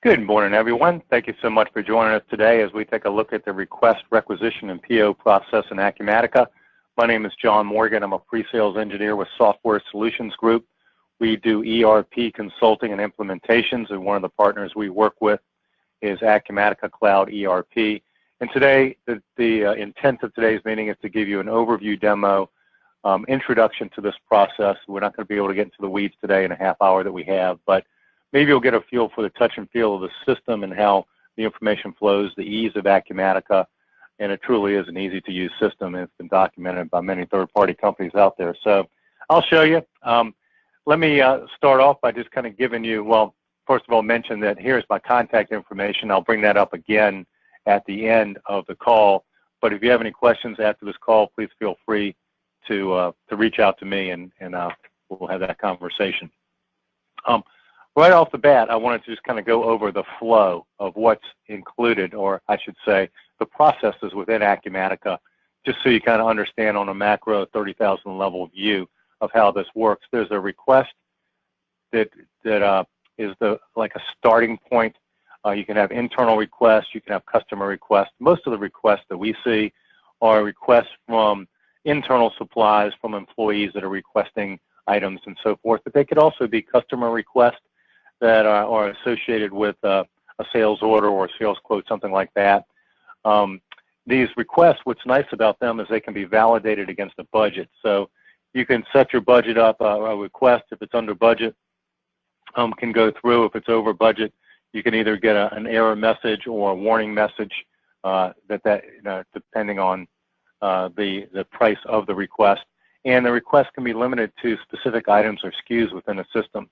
Good morning, everyone. Thank you so much for joining us today as we take a look at the request, requisition, and PO process in Acumatica. My name is John Morgan. I'm a pre-sales engineer with Software Solutions Group. We do ERP consulting and implementations, and one of the partners we work with is Acumatica Cloud ERP. And today, the intent of today's meeting is to give you an overview demo, introduction to this process. We're not going to be able to get into the weeds today in a half hour that we have, but maybe you'll get a feel for the touch and feel of the system and how the information flows, the ease of Acumatica, and it truly is an easy-to-use system, and it's been documented by many third-party companies out there. So I'll show you. Let me start off by just kind of giving you, well, first of all, mention that here's my contact information. I'll bring that up again at the end of the call. But if you have any questions after this call, please feel free to reach out to me, and we'll have that conversation. Right off the bat, I wanted to just kind of go over the flow of what's included, or I should say, the processes within Acumatica, just so you kind of understand on a macro 30,000 level view of how this works. There's a request that is like a starting point. You can have internal requests, you can have customer requests. Most of the requests that we see are requests from internal supplies, from employees that are requesting items and so forth, but they could also be customer requests that are associated with a sales order or a sales quote, something like that. These requests, what's nice about them is they can be validated against a budget. So you can set your budget up, a request, if it's under budget, can go through. If it's over budget, you can either get an error message or a warning message depending on the price of the request. And the request can be limited to specific items or SKUs within the system.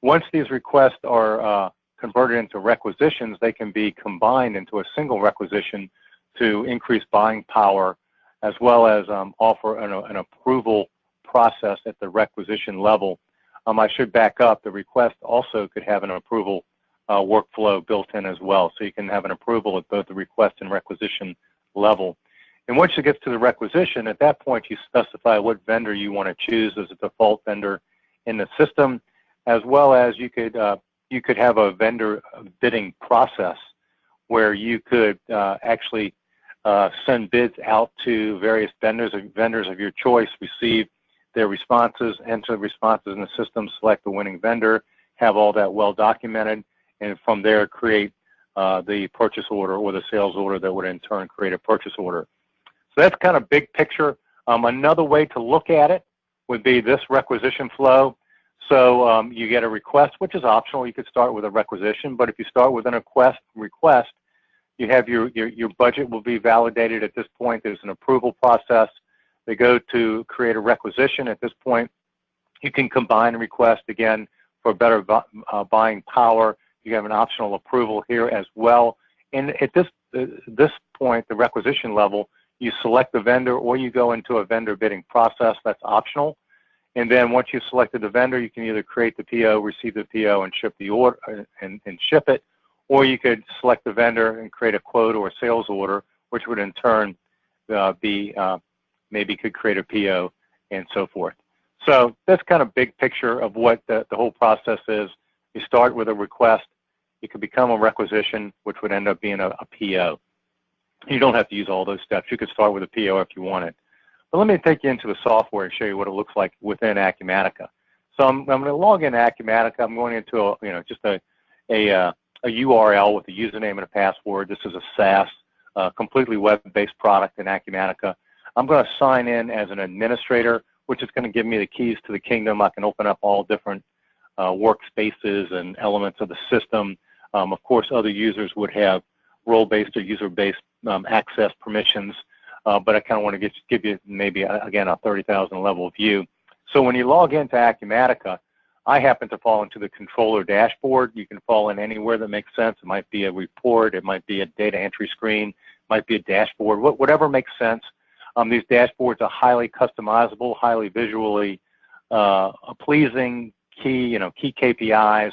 Once these requests are converted into requisitions, they can be combined into a single requisition to increase buying power, as well as offer an approval process at the requisition level. I should back up. The request also could have an approval workflow built in as well. So you can have an approval at both the request and requisition level. And once it gets to the requisition, at that point you specify what vendor you want to choose as a default vendor in the system, as well as you could have a vendor bidding process where you could actually send bids out to various vendors of your choice, receive their responses, enter the responses in the system, select the winning vendor, have all that well documented, and from there create the purchase order or the sales order that would in turn create a purchase order. So that's kind of big picture. Another way to look at it would be this requisition flow. So you get a request, which is optional. You could start with a requisition, but if you start with a request, you have your budget will be validated at this point. There's an approval process. They go to create a requisition. At this point, you can combine a request again for better buying power. You have an optional approval here as well. And at this point, the requisition level, you select the vendor or you go into a vendor bidding process. That's optional. And then once you've selected the vendor, you can either create the PO, receive the PO, and ship the order and ship it, or you could select the vendor and create a quote or a sales order, which would in turn maybe could create a PO and so forth. So that's kind of big picture of what the whole process is. You start with a request. It could become a requisition, which would end up being a PO. You don't have to use all those steps. You could start with a PO if you wanted. But let me take you into the software and show you what it looks like within Acumatica. So I'm going to log into Acumatica. I'm going into just a URL with a username and a password. This is a SaaS, completely web-based product in Acumatica. I'm going to sign in as an administrator, which is going to give me the keys to the kingdom. I can open up all different workspaces and elements of the system. Of course, other users would have role-based or user-based access permissions. But I kind of want to give you maybe, again, a 30,000 level view. So when you log into Acumatica, I happen to fall into the controller dashboard. You can fall in anywhere that makes sense. It might be a report. It might be a data entry screen. It might be a dashboard, whatever makes sense. These dashboards are highly customizable, highly visually pleasing. Key KPIs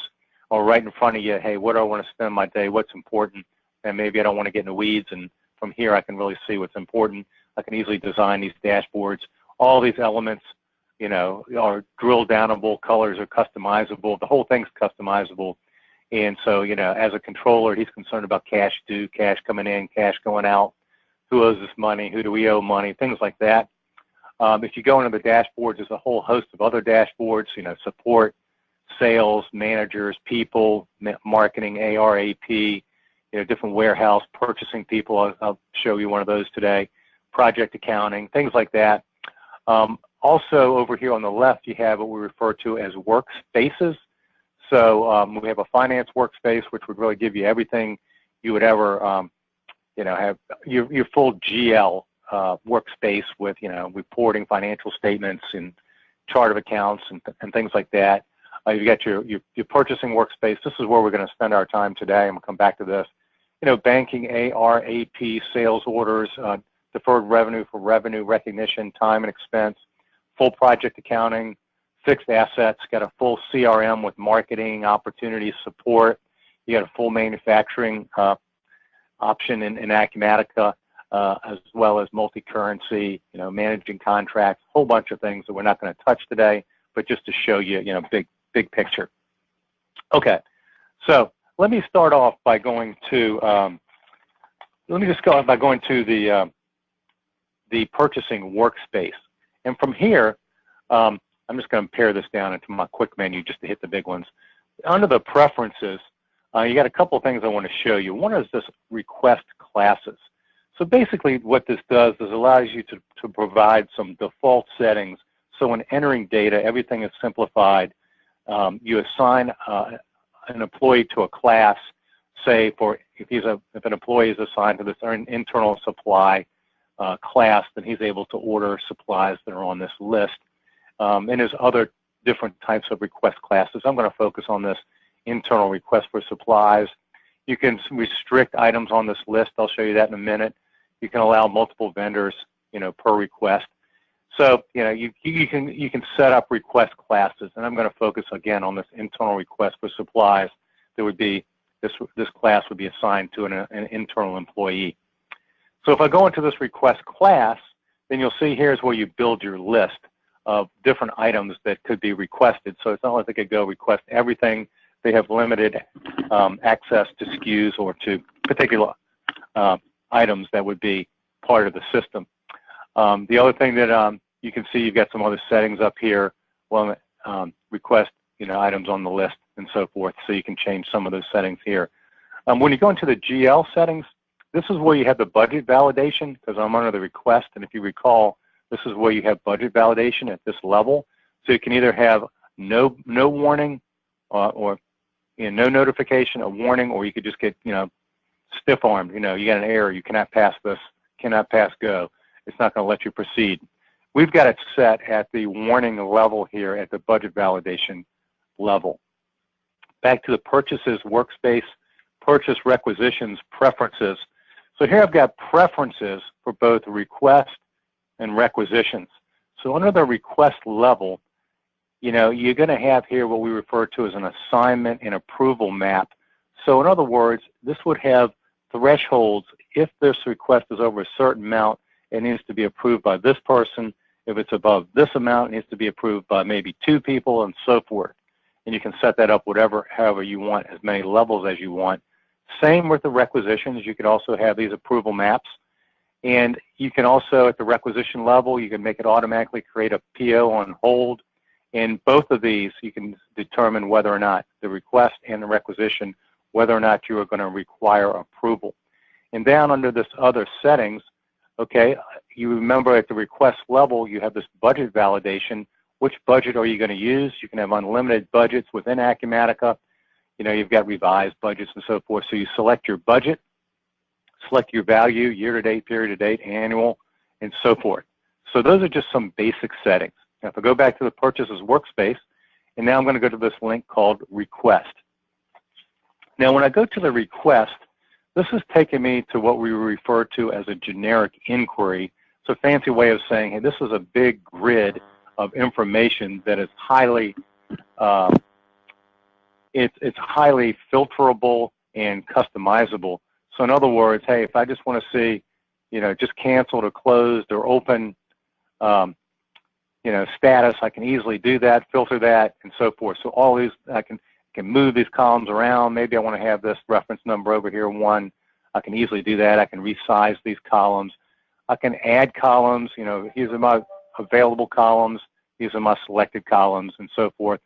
are right in front of you. Hey, what do I want to spend my day? What's important? And maybe I don't want to get in the weeds, and from here I can really see what's important. I can easily design these dashboards. All these elements, are drill downable, colors are customizable. The whole thing's customizable. And so, as a controller, he's concerned about cash due, cash coming in, cash going out, who owes us money, who do we owe money, things like that. If you go into the dashboards, there's a whole host of other dashboards, support, sales, managers, people, marketing, AR, AP, different warehouse, purchasing people. I'll show you one of those today, project accounting, things like that. Also, over here on the left, you have what we refer to as workspaces. So we have a finance workspace, which would really give you everything you would ever, have your full GL workspace with, reporting, financial statements, and chart of accounts and things like that. You've got your purchasing workspace. This is where we're going to spend our time today. I'm going to come back to this. Banking, AR, AP, sales orders, deferred revenue for revenue recognition, time and expense, full project accounting, fixed assets, got a full CRM with marketing, opportunity support. You got a full manufacturing option in Acumatica, as well as multi-currency, managing contracts, a whole bunch of things that we're not going to touch today, but just to show you, big picture. Okay, so let me start off by going to, the purchasing workspace. And from here, I'm just going to pare this down into my quick menu just to hit the big ones. Under the preferences, you got a couple of things I want to show you. One is this request classes. So basically what this does is allows you to provide some default settings. So when entering data, everything is simplified. You assign an employee to a class, say if an employee is assigned to this internal supply class, then he's able to order supplies that are on this list. And there's other different types of request classes. I'm going to focus on this internal request for supplies. You can restrict items on this list. I'll show you that in a minute. You can allow multiple vendors, per request. So, you can set up request classes, and I'm going to focus again on this internal request for supplies. There would be this class would be assigned to an internal employee. So if I go into this request class, then you'll see here's where you build your list of different items that could be requested. So it's not like they could go request everything. They have limited access to SKUs or to particular items that would be part of the system. The other thing that you can see, you've got some other settings up here. Well, request items on the list and so forth. So you can change some of those settings here. When you go into the GL settings, this is where you have the budget validation, because I'm under the request. And if you recall, this is where you have budget validation at this level. So you can either have no warning or no notification, a warning, or you could just get stiff-armed. You got an error. You cannot pass this. Cannot pass go. It's not going to let you proceed. We've got it set at the warning level here at the budget validation level. Back to the purchases workspace, purchase requisitions, preferences. So here I've got preferences for both request and requisitions. So under the request level, you're going to have here what we refer to as an assignment and approval map. So in other words, this would have thresholds. If this request is over a certain amount, it needs to be approved by this person. If it's above this amount, it needs to be approved by maybe 2 people and so forth. And you can set that up however you want, as many levels as you want. Same with the requisitions. You can also have these approval maps. And you can also, at the requisition level, you can make it automatically create a PO on hold. In both of these, you can determine whether or not the request and the requisition, whether or not you are going to require approval. And down under this other settings, okay, you remember at the request level, you have this budget validation. Which budget are you going to use? You can have unlimited budgets within Acumatica. You've got revised budgets and so forth. So you select your budget, select your value, year-to-date, period-to-date, annual, and so forth. So those are just some basic settings. Now, if I go back to the purchases workspace, and now I'm going to go to this link called request. Now, when I go to the request, this is taking me to what we refer to as a generic inquiry. It's a fancy way of saying, hey, this is a big grid of information that is highly, it's highly filterable and customizable. So in other words, hey, if I just want to see, just canceled or closed or open, status, I can easily do that, filter that, and so forth. So all these, can move these columns around. Maybe I want to have this reference number over here, 1. I can easily do that. I can resize these columns. I can add columns. You know, these are my available columns. These are my selected columns, and so forth.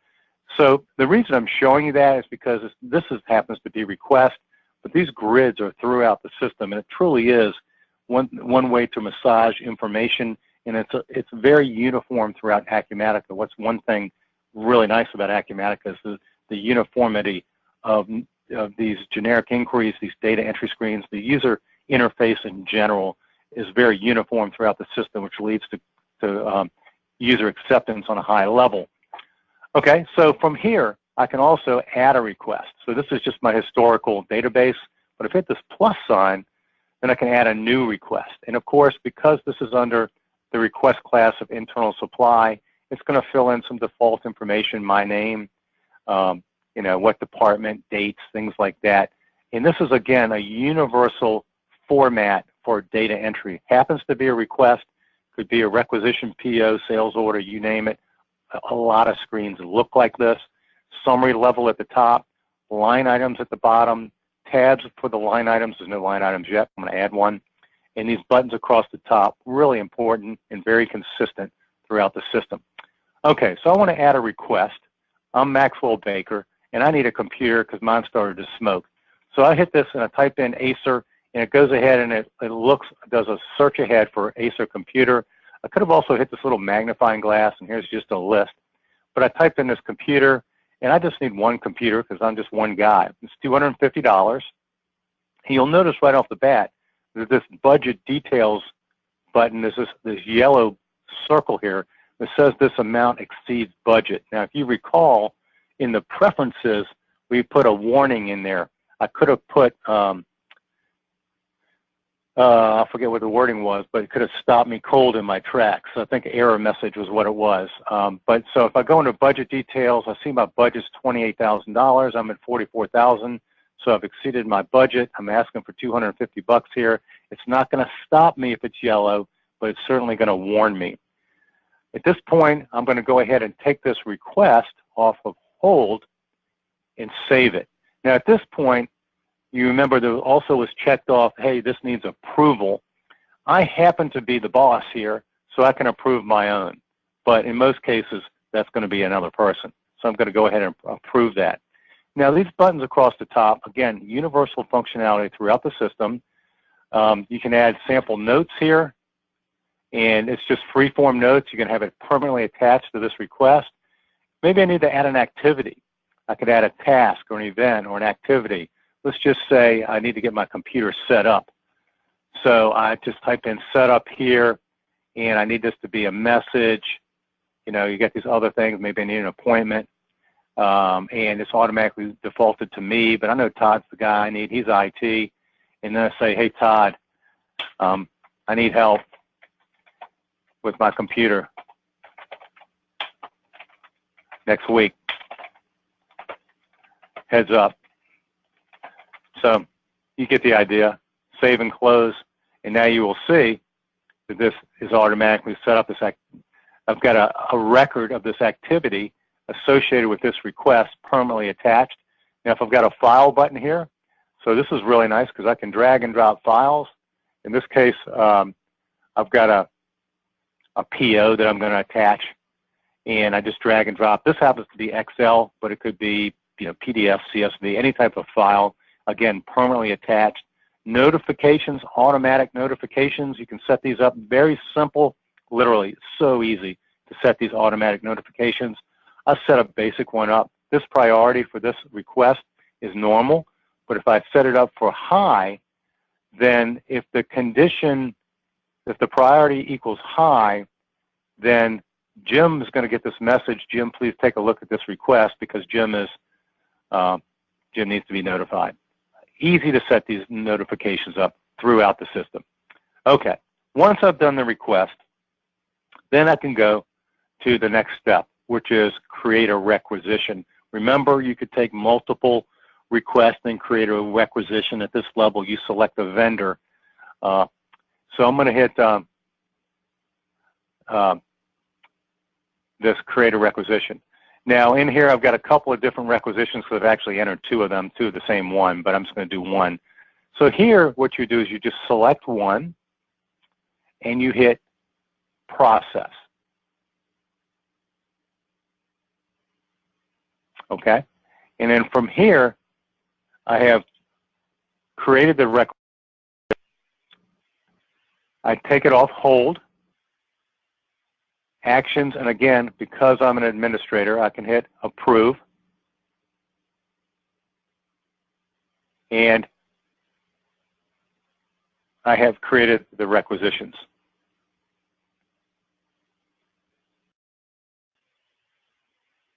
So the reason I'm showing you that is because this happens to be request, but these grids are throughout the system, and it truly is one way to massage information, and it's very uniform throughout Acumatica. What's one thing really nice about Acumatica is the uniformity of these generic inquiries, these data entry screens. The user interface in general is very uniform throughout the system, which leads to user acceptance on a high level. Okay, so from here, I can also add a request. So this is just my historical database, but if I hit this plus sign, then I can add a new request. And of course, because this is under the request class of internal supply, it's going to fill in some default information, my name, you know, what department, dates, things like that. And this is, again, a universal format for data entry. Happens to be a request, could be a requisition, PO, sales order, you name it. A lot of screens look like this. Summary level at the top, line items at the bottom, tabs for the line items. There's no line items yet. I'm going to add one. And these buttons across the top, really important and very consistent throughout the system. Okay, so I want to add a request. I'm Maxwell Baker, and I need a computer because mine started to smoke. So I hit this and I type in Acer, and it goes ahead and it does a search ahead for Acer computer. I could have also hit this little magnifying glass, and here's just a list. But I typed in this computer, and I just need one computer because I'm just one guy. It's $250. And you'll notice right off the bat that this budget details button, there's this yellow circle here that says this amount exceeds budget. Now, if you recall, in the preferences, we put a warning in there. I could have put I forget what the wording was, but it could have stopped me cold in my tracks. I think error message was what it was. But so if I go into budget details, I see my budget's $28,000. I'm at $44,000, so I've exceeded my budget. I'm asking for $250 here. It's not going to stop me if it's yellow, but it's certainly going to warn me. At this point, I'm going to go ahead and take this request off of hold and save it. Now, at this point, you remember there also was checked off, hey, this needs approval. I happen to be the boss here, so I can approve my own. But in most cases, that's going to be another person. So I'm going to go ahead and approve that. Now, these buttons across the top, again, universal functionality throughout the system. You can add sample notes here, and it's just free-form notes. You can have it permanently attached to this request. Maybe I need to add an activity. I could add a task or an event or an activity. Let's just say I need to get my computer set up. So I just type in setup here, and I need this to be a message. You know, you get these other things. Maybe I need an appointment, and it's automatically defaulted to me, but I know Todd's the guy I need. He's IT. And then I say, hey, Todd, I need help with my computer next week. Heads up. So you get the idea. Save and close, and now you will see that this is automatically set up. I've got a record of this activity associated with this request permanently attached. Now, if I've got a file button here, so this is really nice because I can drag and drop files. In this case, I've got a PO that I'm going to attach, and I just drag and drop. This happens to be Excel, but it could be, you know, PDF, CSV, any type of file. Again, permanently attached. Notifications, automatic notifications. You can set these up. Very simple, literally so easy to set these automatic notifications. I set a basic one up. This priority for this request is normal, but if I set it up for high, then if the condition, if the priority equals high, then Jim is going to get this message, Jim, please take a look at this request because Jim needs to be notified. Easy to set these notifications up throughout the system. Okay, once I've done the request, then I can go to the next step, which is create a requisition. Remember, you could take multiple requests and create a requisition. At this level, you select a vendor. So I'm going to hit this create a requisition. Now in here I've got a couple of different requisitions because I've actually entered two of the same one, but I'm just going to do one. So here what you do is you just select one and you hit process. Okay? And then from here I have created the requisition. I take it off hold. Actions, and again, because I'm an administrator, I can hit approve. And I have created the requisitions.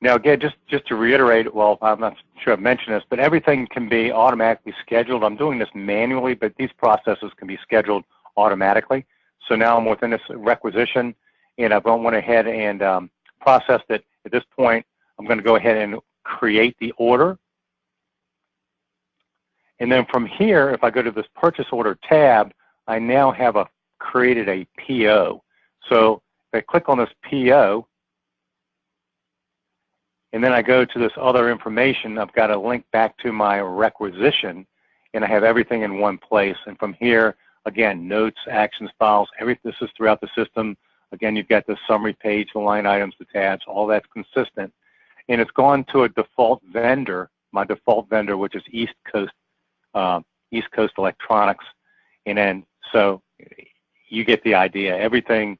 Now again, just to reiterate, well, I'm not sure I've mentioned this, but everything can be automatically scheduled. I'm doing this manually, but these processes can be scheduled automatically. So now I'm within this requisition, and I went ahead and processed it. At this point, I'm going to go ahead and create the order. And then from here, if I go to this purchase order tab, I now have created a PO. So if I click on this PO, and then I go to this other information, I've got a link back to my requisition, and I have everything in one place. And from here, again, notes, actions, files, this is throughout the system. Again, you've got the summary page, the line items, the tabs, all that's consistent. And it's gone to a default vendor, my default vendor, which is East Coast Electronics. And then, so you get the idea. Everything,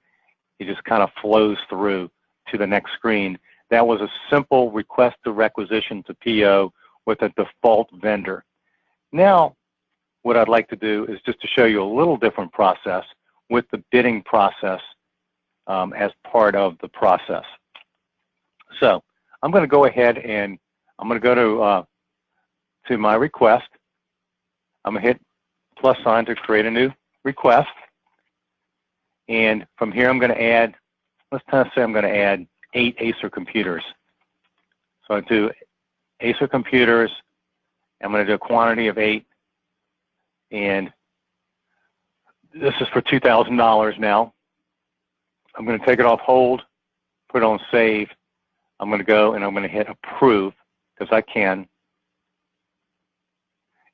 it just kind of flows through to the next screen. That was a simple request to requisition to PO with a default vendor. Now, what I'd like to do is just to show you a little different process with the bidding process as part of the process. So I'm going to go ahead and I'm going to go to my request. I'm going to hit plus sign to create a new request. And from here I'm going to add, let's kind of say I'm going to add 8 Acer computers. So I do Acer computers. I'm going to do a quantity of 8. And this is for $2,000 now. I'm going to take it off hold, put it on save. I'm going to go and I'm going to hit approve because I can.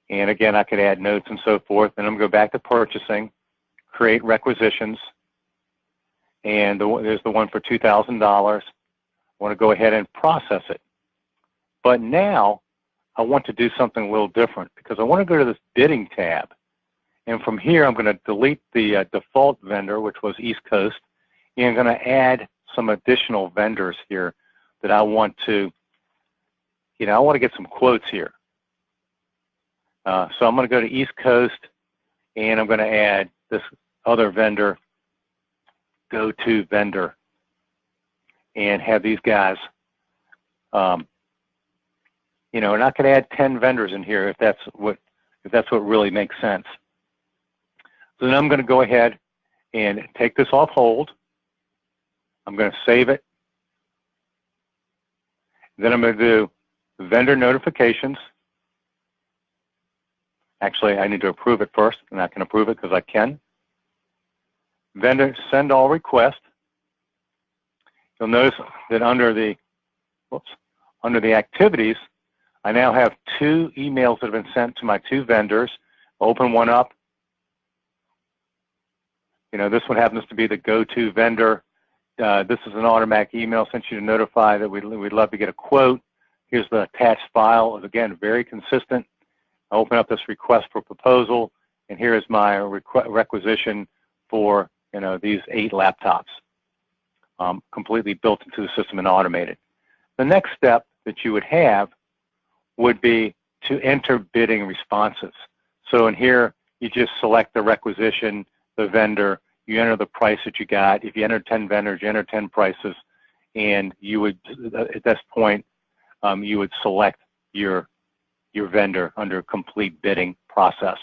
And again, I could add notes and so forth. And I'm going to go back to purchasing, create requisitions. And there's the one for $2,000. I want to go ahead and process it. But now I want to do something a little different because I want to go to this bidding tab. And from here, I'm going to delete the default vendor, which was East Coast. And I'm going to add some additional vendors here that I want to, I want to get some quotes here. So I'm going to go to East Coast, and I'm going to add this other vendor, go-to vendor, and have these guys, and I could add 10 vendors in here if that's what really makes sense. So then I'm going to go ahead and take this off hold. I'm going to save it. Then I'm going to do vendor notifications. Actually, I need to approve it first, and I can approve it because I can. Vendor send all requests. You'll notice that under the activities, I now have 2 emails that have been sent to my 2 vendors. Open one up. This one happens to be the go-to vendor. This is an automatic email sent you to notify that we'd love to get a quote. Here's the attached file. Again, very consistent. I open up this request for proposal, and here is my requisition for these 8 laptops, completely built into the system and automated. The next step that you would have would be to enter bidding responses. So in here, you just select the requisition, the vendor, you enter the price that you got. If you enter 10 vendors, you enter 10 prices, and you would, at this point, you would select your vendor under complete bidding process.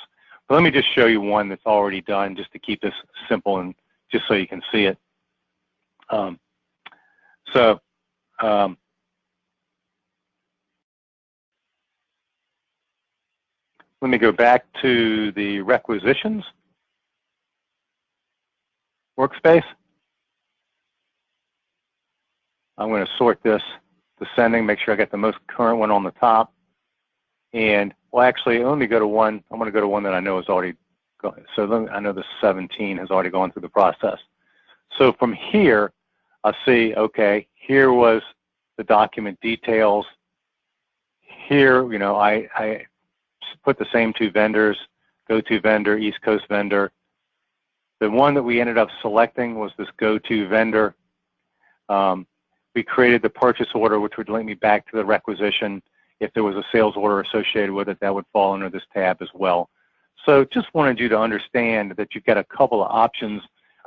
But let me just show you one that's already done just to keep this simple and just so you can see it. Let me go back to the requisitions workspace. I'm going to sort this descending, make sure I get the most current one on the top. And, well, actually, let me go to one. I'm going to go to one that I know is already going. So I know the 17 has already gone through the process. So from here, I see, okay, here was the document details. Here, you know, I put the same two vendors, go-to vendor, East Coast vendor. The one that we ended up selecting was this go-to vendor. We created the purchase order, which would link me back to the requisition. If there was a sales order associated with it, that would fall under this tab as well. So just wanted you to understand that you've got a couple of options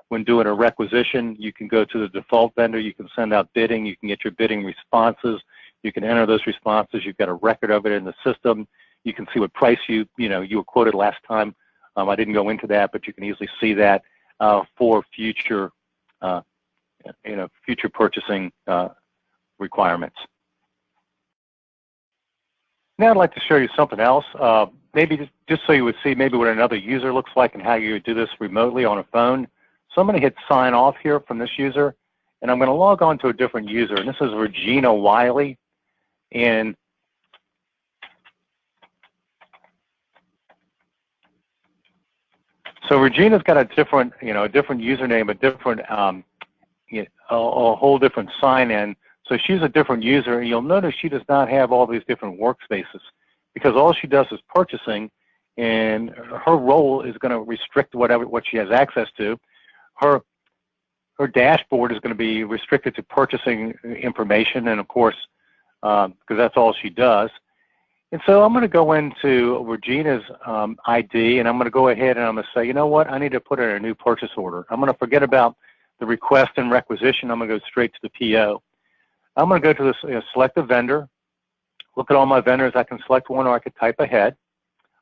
when doing a requisition. You can go to the default vendor. You can send out bidding. You can get your bidding responses. You can enter those responses. You've got a record of it in the system. You can see what price you were quoted last time. I didn't go into that, but you can easily see that for future, future purchasing requirements. Now I'd like to show you something else, maybe just so you would see maybe what another user looks like and how you would do this remotely on a phone. So I'm going to hit sign off here from this user, and I'm going to log on to a different user, and this is Regina Wiley. And so Regina's got a different, a different username, a different, a whole different sign-in. So she's a different user, and you'll notice she does not have all these different workspaces because all she does is purchasing, and her role is going to restrict what she has access to. Her dashboard is going to be restricted to purchasing information, and of course, because that's all she does. And so I'm going to go into Regina's ID, and I'm going to go ahead and I'm going to say, you know what, I need to put in a new purchase order. I'm going to forget about the request and requisition. I'm going to go straight to the PO. I'm going to go to this, select a vendor, look at all my vendors. I can select one, or I could type ahead.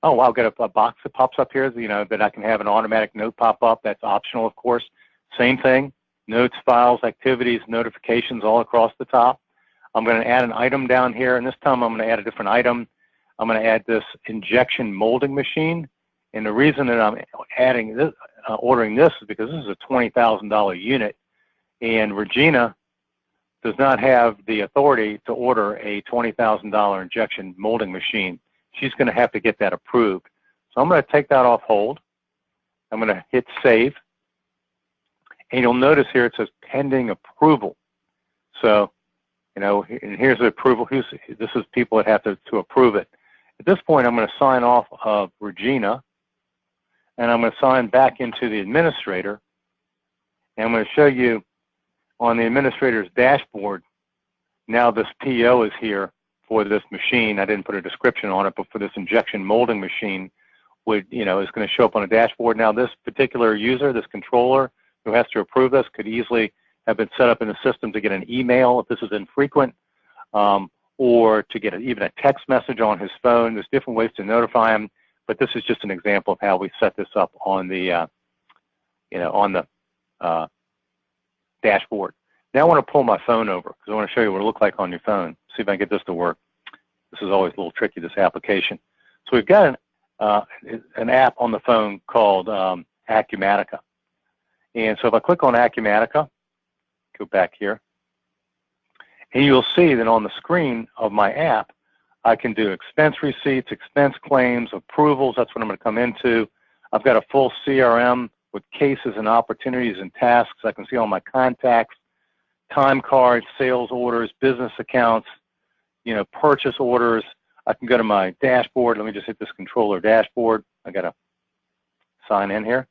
Oh, I'll get a box that pops up here, that I can have an automatic note pop up. That's optional, of course. Same thing, notes, files, activities, notifications all across the top. I'm going to add an item down here, and this time I'm going to add a different item. I'm going to add this injection molding machine, and the reason that I'm adding this, ordering this is because this is a $20,000 unit, and Regina does not have the authority to order a $20,000 injection molding machine. She's going to have to get that approved. So I'm going to take that off hold. I'm going to hit save. And you'll notice here it says pending approval. So, and here's the approval. This is people that have to approve it. At this point, I'm going to sign off of Regina, and I'm going to sign back into the administrator. And I'm going to show you on the administrator's dashboard, now this PO is here for this machine. I didn't put a description on it, but for this injection molding machine, is going to show up on a dashboard. Now this particular user, this controller who has to approve this, could easily have been set up in the system to get an email if this is infrequent, or to get even a text message on his phone. There's different ways to notify him, but this is just an example of how we set this up on the, dashboard. Now I want to pull my phone over because I want to show you what it looks like on your phone. See if I can get this to work. This is always a little tricky, this application. So we've got an app on the phone called Acumatica. And so if I click on Acumatica, go back here, and you'll see that on the screen of my app, I can do expense receipts, expense claims, approvals. That's what I'm going to come into. I've got a full CRM with cases and opportunities and tasks. I can see all my contacts, time cards, sales orders, business accounts, purchase orders. I can go to my dashboard. Let me just hit this controller dashboard. I got to sign in here.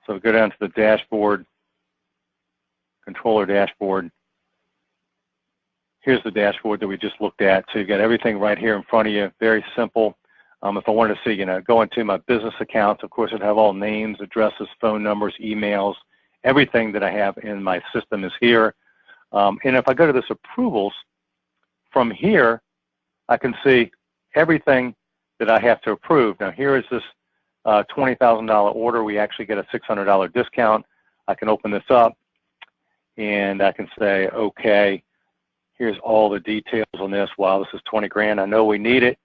So go down to the dashboard, controller dashboard. Here's the dashboard that we just looked at. So you've got everything right here in front of you, very simple. If I wanted to see, go into my business accounts, of course, it'd have all names, addresses, phone numbers, emails, everything that I have in my system is here. And if I go to this approvals, from here, I can see everything that I have to approve. Now, here is this $20,000 order. We actually get a $600 discount. I can open this up, and I can say, okay, here's all the details on this. Wow, this is 20 grand. I know we need it.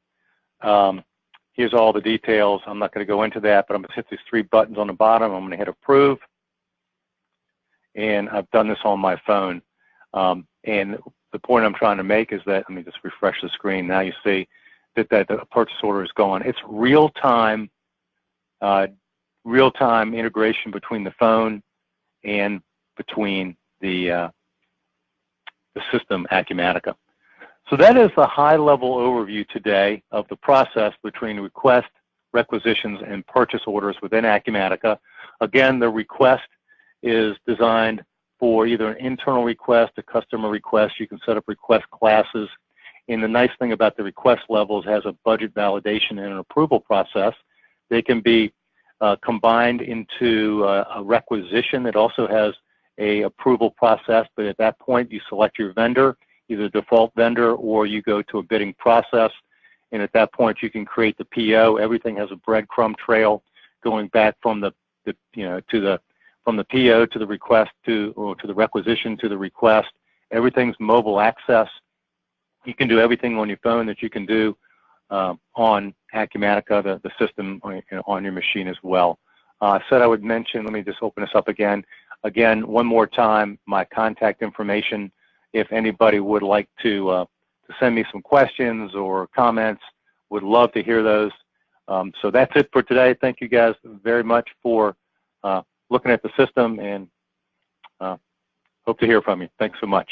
Here's all the details. I'm not going to go into that, but I'm going to hit these 3 buttons on the bottom. I'm going to hit approve, and I've done this on my phone. And the point I'm trying to make is that, let me just refresh the screen. Now you see that the purchase order is gone. It's real-time integration between the phone and between the system, Acumatica. So that is the high-level overview today of the process between request, requisitions, and purchase orders within Acumatica. Again, the request is designed for either an internal request, a customer request. You can set up request classes. And the nice thing about the request levels has a budget validation and an approval process. They can be combined into a requisition that also has a approval process, but at that point you select your vendor, either default vendor or you go to a bidding process, and at that point you can create the PO. Everything has a breadcrumb trail going back from the from the PO to the request to the requisition to the request. Everything's mobile access. You can do everything on your phone that you can do on Acumatica, the system on your machine as well. I said I would mention, let me just open this up again. Again, one more time, my contact information. If anybody would like to send me some questions or comments, would love to hear those. So that's it for today. Thank you guys very much for looking at the system, and hope to hear from you. Thanks so much.